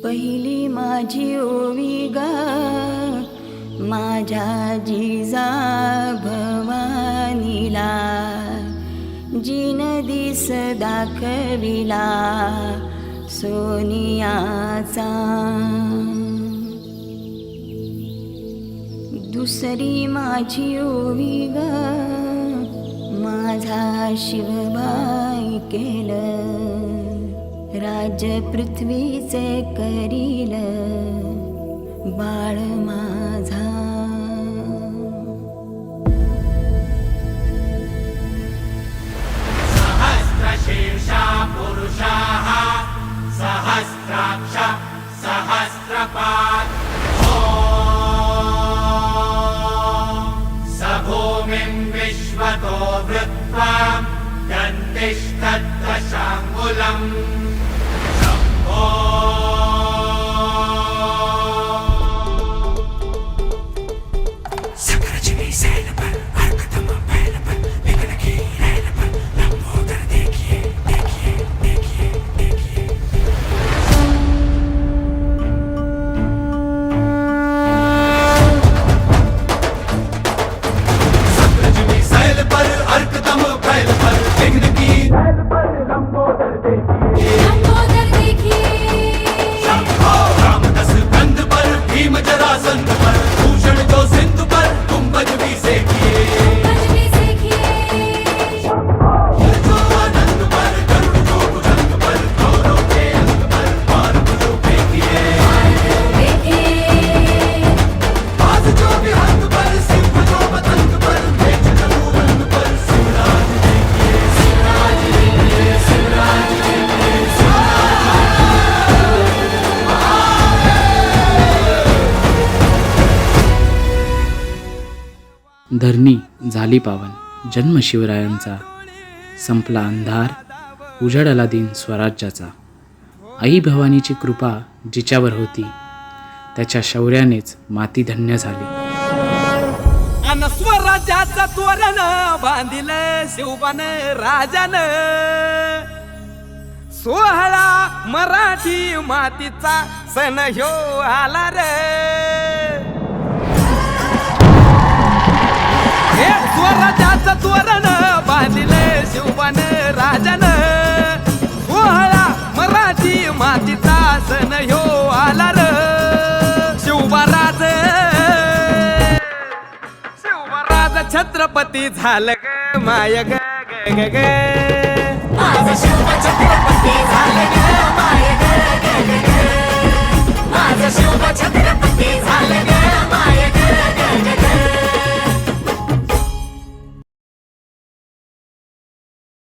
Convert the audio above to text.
पहिली माझी ओवी गा माझ्या जिजा भवानीला, जिन दिस दाखविला सोनियाचा. दुसरी माझी ओवी ग माझा शिवबाई केलं, राज्य पृथ्वीचे करील बाळ माझा. सहस्रशीर्षा पुरुषाः सहस्राक्ष सहस्रपात्. स भूमिं विश्वतो वृत्वा गन्तिष्ठद्दशाङ्गुलम्. धरणी झाली पावन, जन्म शिवरायांचा, संपला अंधार, उजाडाला दिन स्वराज्याचा. आई भवानीची कृपा जिच्यावर होती, त्याच्या शौर्यानेच माती धन्य झाली. अन स्वराज्याचा तोरण बांधिलं शिवबान राजानं, 16 मराठी मातीचा सण ह्यो आला रे. स्वराज्याचं तोरण बांधिले शिवबान राजानं, 16 मराठी मातीचा सण ह्यो आला र. शिवबाराज छत्रपती झालं ग माय ग ग ग ग. माझं शिवबा छत्रपती झालं ग माय ग